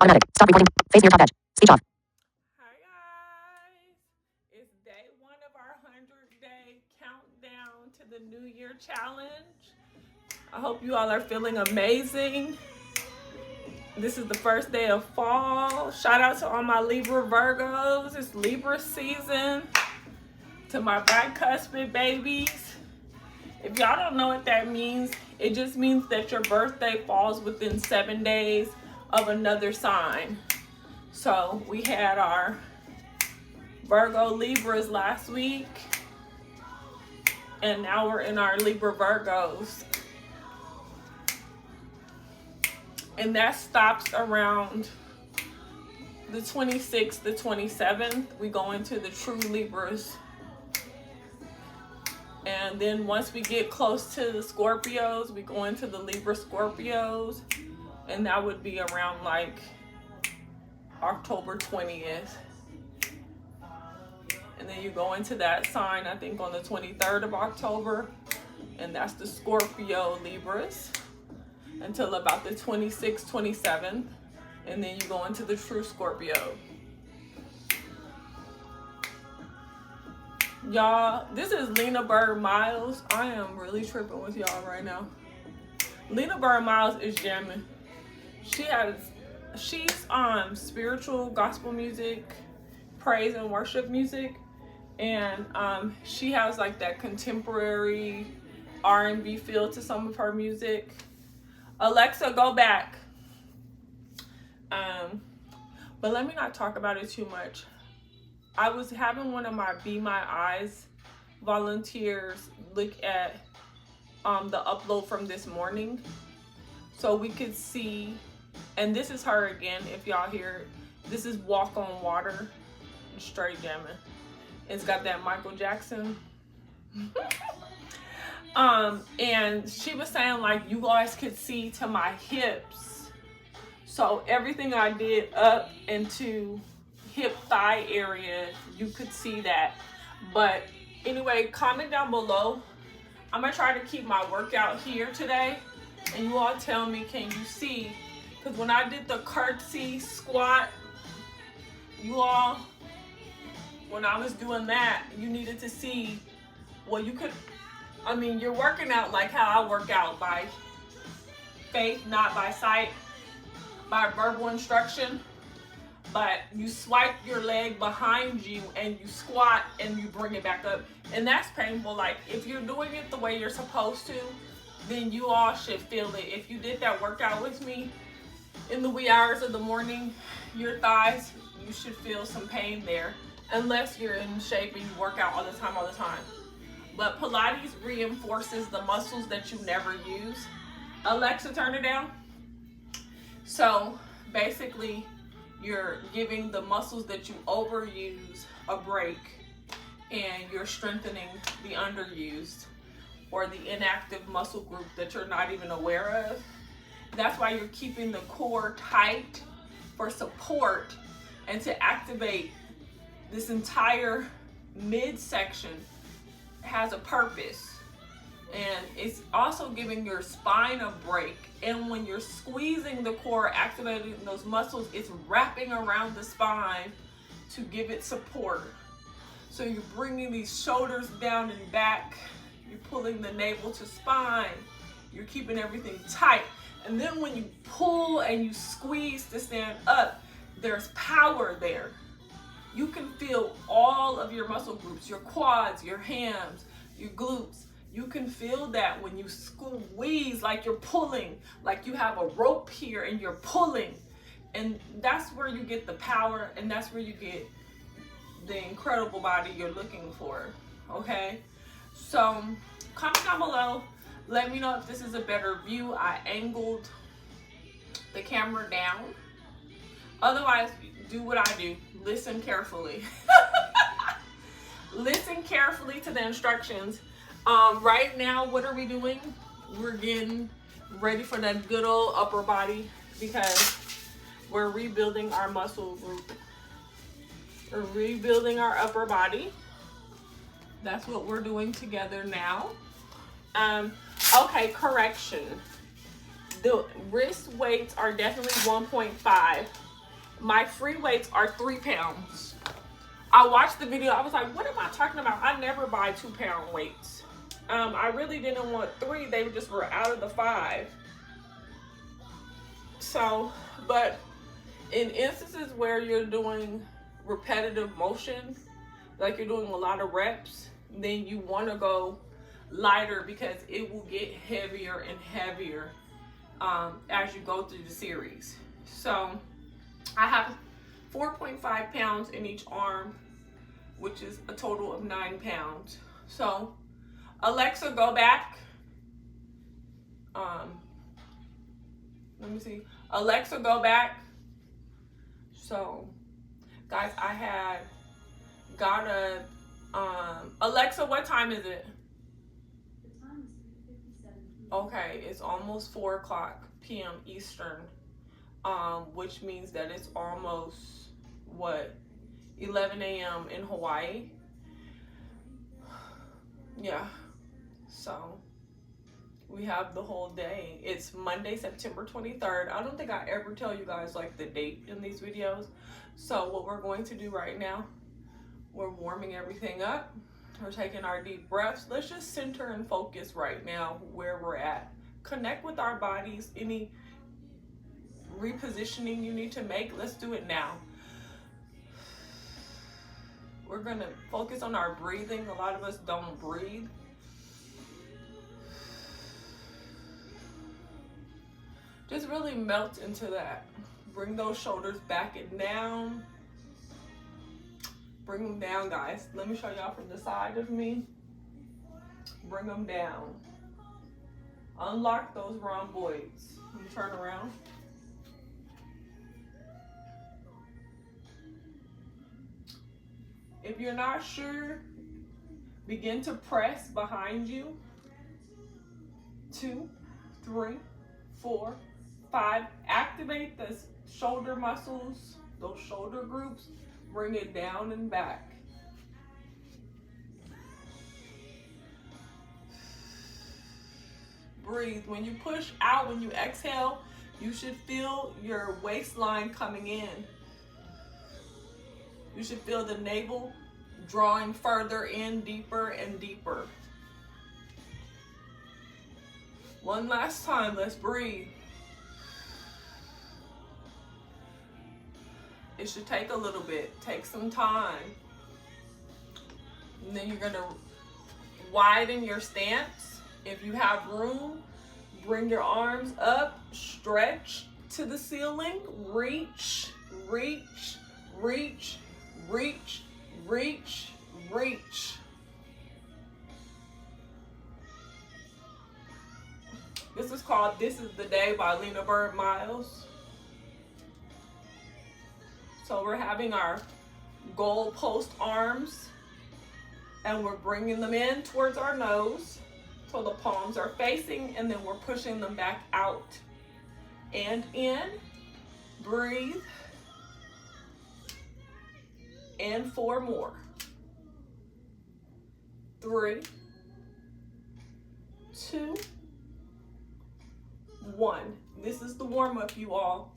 Automatic. Stop recording. Face near top edge. Speech off. Hi guys, it's day 1 of our 100-day countdown to the New Year challenge. I hope you all are feeling amazing. This is the first day of fall. Shout out to all my Libra Virgos. It's Libra season. To my bicuspid babies. If y'all don't know what that means, it just means that your birthday falls within 7 days of another sign. So we had our Virgo Libras last week, and now we're in our Libra Virgos. And that stops around the 26th, the 27th. We go into the true Libras. And then once we get close to the Scorpios, we go into the Libra Scorpios. And that would be around like October 20th. And then you go into that sign, I think on the 23rd of October. And that's the Scorpio Libras until about the 26th, 27th. And then you go into the true Scorpio. Y'all, this is Lena Bird Miles. I am really tripping with y'all right now. Lena Bird Miles is jamming. She's on spiritual gospel music, praise and worship music, and she has like that contemporary R&B feel to some of her music. Alexa, go back. But let me not talk about it too much. I was having one of my Be My Eyes volunteers look at the upload from this morning so we could see, and this is her again if y'all hear it. This is Walk on Water, straight jamming. It's got that Michael Jackson. And she was saying like you guys could see to my hips, so everything I did up into hip thigh area, you could see that. But anyway, comment down below. I'm gonna try to keep my workout here today, and you all tell me, can you see? Because when I did the curtsy squat, you all, when I was doing that, you needed to see, well, you could, I mean, you're working out like how I work out, by faith, not by sight, by verbal instruction. But you swipe your leg behind you and you squat and you bring it back up. And that's painful. Like if you're doing it the way you're supposed to, then you all should feel it. If you did that workout with me in the wee hours of the morning, your thighs, you should feel some pain there. Unless you're in shape and you work out all the time. But Pilates reinforces the muscles that you never use. Alexa, turn it down. So basically, you're giving the muscles that you overuse a break, and you're strengthening the underused or the inactive muscle group that you're not even aware of. That's why you're keeping the core tight for support and to activate this entire midsection. Has a purpose. And it's also giving your spine a break. And when you're squeezing the core, activating those muscles, it's wrapping around the spine to give it support. So you're bringing these shoulders down and back. You're pulling the navel to spine. You're keeping everything tight. And then when you pull and you squeeze to stand up, there's power there. You can feel all of your muscle groups, your quads, your hams, your glutes. You can feel that when you squeeze, like you're pulling, like you have a rope here and you're pulling. And that's where you get the power, and that's where you get the incredible body you're looking for, okay? So comment down below. Let me know if this is a better view. I angled the camera down. Otherwise, do what I do. Listen carefully. Listen carefully to the instructions. Right now, what are we doing? We're getting ready for that good old upper body because we're rebuilding our muscle group. We're rebuilding our upper body. That's what we're doing together now. Okay, correction. The wrist weights are definitely 1.5. My free weights are 3 pounds. I watched the video. I was like, what am I talking about? I never buy 2-pound weights. I really didn't want 3. They just were out of the 5. So, but in instances where you're doing repetitive motion, like you're doing a lot of reps, then you want to go lighter because it will get heavier and heavier as you go through the series. So I have 4.5 pounds in each arm, which is a total of 9 pounds. So Alexa, go back. Let me see. Alexa, go back. So guys, I had got a Alexa, what time is it? The time is 3:57 p.m. Okay, it's almost 4 p.m. Eastern, which means that it's almost, what, 11 a.m. in Hawaii? Yeah, so we have the whole day. It's Monday, September 23rd. I don't think I ever tell you guys like the date in these videos. So what we're going to do right now, we're warming everything up. We're taking our deep breaths. Let's just center and focus right now where we're at. Connect with our bodies. Any repositioning you need to make, let's do it now. We're gonna focus on our breathing. A lot of us don't breathe. Just really melt into that. Bring those shoulders back and down. Bring them down, guys. Let me show y'all from the side of me. Bring them down. Unlock those rhomboids. Let me turn around. If you're not sure, begin to press behind you. 2, 3, 4, 5. Activate the shoulder muscles, those shoulder groups. Bring it down and back. Breathe. When you push out, when you exhale, you should feel your waistline coming in. You should feel the navel drawing further in, deeper and deeper. One last time, let's breathe. It should take a little bit, take some time. And then you're gonna widen your stance. If you have room, bring your arms up, stretch to the ceiling, reach, reach, reach, reach, reach, reach. This is called This Is the Day by Lena Bird Miles. So we're having our goal post arms and we're bringing them in towards our nose so the palms are facing, and then we're pushing them back out and in. Breathe. And 4 more. 3, 2, 1. This is the warm-up, you all.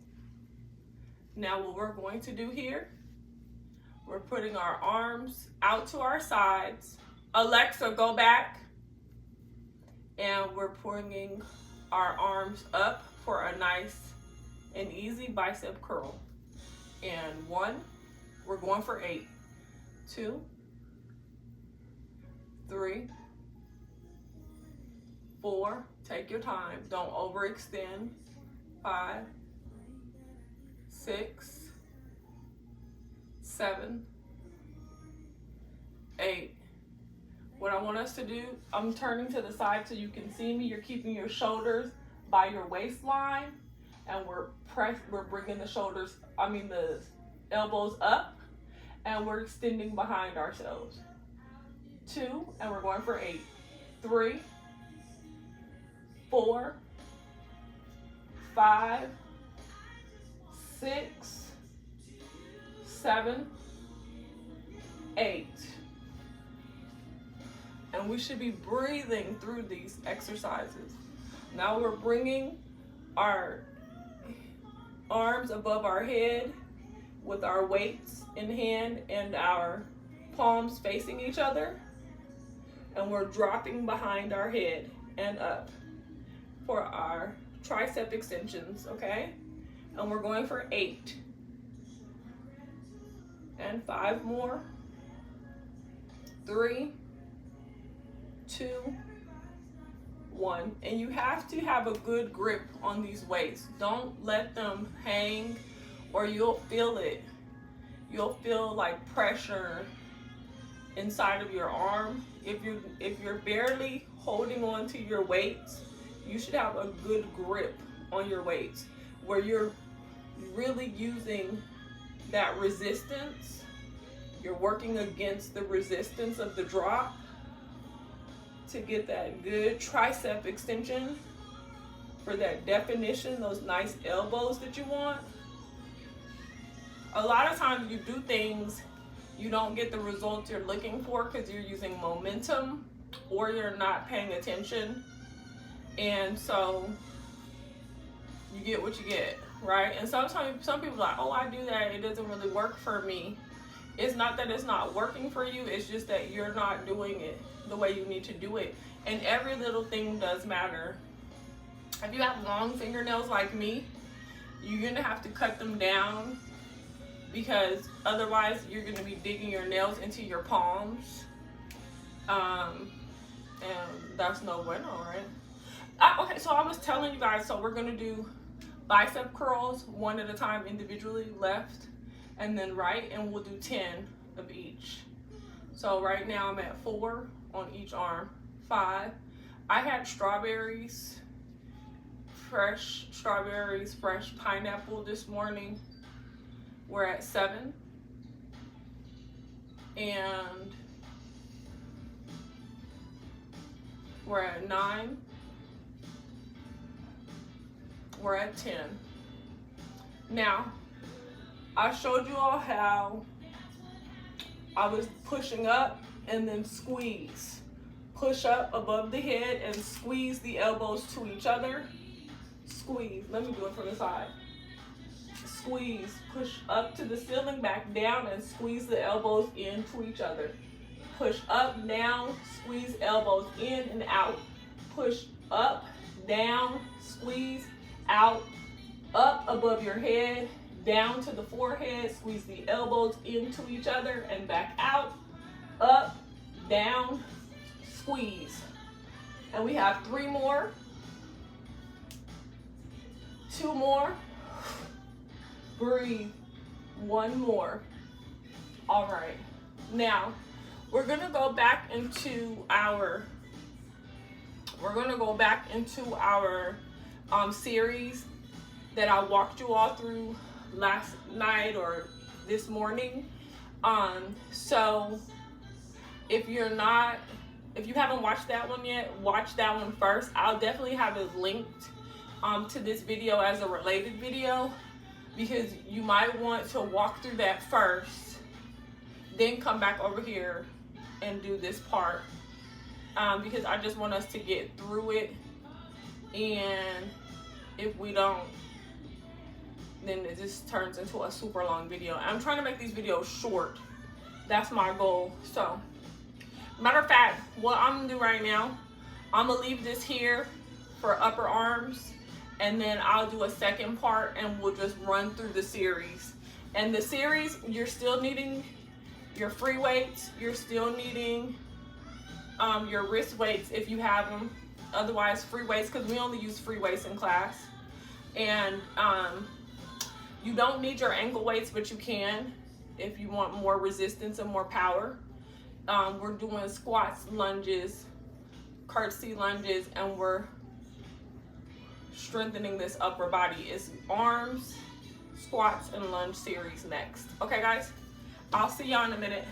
Now what we're going to do here, we're putting our arms out to our sides. Alexa, go back. And we're bringing our arms up for a nice and easy bicep curl. And 1, we're going for 8. 2, 3, 4, take your time, don't overextend. 5, 6, 7, 8. What I want us to do, I'm turning to the side so you can see me. You're keeping your shoulders by your waistline, and we're bringing the shoulders, the elbows up, and we're extending behind ourselves. 2, and we're going for 8. 3, 4, 5, 6, 7, 8. And we should be breathing through these exercises. Now we're bringing our arms above our head with our weights in hand and our palms facing each other. And we're dropping behind our head and up for our tricep extensions, okay? And we're going for 8. And 5 more. 3, 2, 1. And you have to have a good grip on these weights. Don't let them hang or you'll feel it. You'll feel like pressure inside of your arm. If you're barely holding on to your weights, you should have a good grip on your weights where you're really using that resistance. You're working against the resistance of the drop to get that good tricep extension for that definition, those nice elbows that you want. A lot of times you do things, you don't get the results you're looking for because you're using momentum or you're not paying attention. And so you get what you get, right? And sometimes some people are like, oh, I do that, it doesn't really work for me. It's not that it's not working for you, it's just that you're not doing it the way you need to do it. And every little thing does matter. If you have long fingernails like me, you're gonna have to cut them down because otherwise you're gonna be digging your nails into your palms. And that's no bueno, right? Okay, so I was telling you guys, so we're gonna do bicep curls one at a time individually, left and then right, and we'll do 10 of each. So right now I'm at 4 on each arm. 5. I had strawberries, fresh strawberries, fresh pineapple this morning. We're at 7. And we're at 9. We're at 10. Now, I showed you all how I was pushing up and then squeeze. Push up above the head and squeeze the elbows to each other. Squeeze. Let me do it from the side. Squeeze. Push up to the ceiling, back down, and squeeze the elbows into each other. Push up, down, squeeze elbows in and out. Push up, down, squeeze, out, up above your head, down to the forehead, squeeze the elbows into each other and back out, up, down, squeeze. And we have 3 more, 2 more, breathe, 1 more. All right, now we're gonna go back into our series that I walked you all through last night or this morning. So if you haven't watched that one yet, watch that one first. I'll definitely have it linked to this video as a related video because you might want to walk through that first, then come back over here and do this part because I just want us to get through it, and if we don't, then it just turns into a super long video. I'm trying to make these videos short. That's my goal. So, matter of fact, what I'm gonna do right now, I'm gonna leave this here for upper arms, and then I'll do a second part and we'll just run through the series. And the series, you're still needing your free weights, you're still needing your wrist weights if you have them. Otherwise, free weights, because we only use free weights in class. And you don't need your ankle weights, but you can if you want more resistance and more power. We're doing squats, lunges, curtsy lunges, and we're strengthening this upper body. It's arms, squats, and lunge series next. Okay, guys? I'll see y'all in a minute.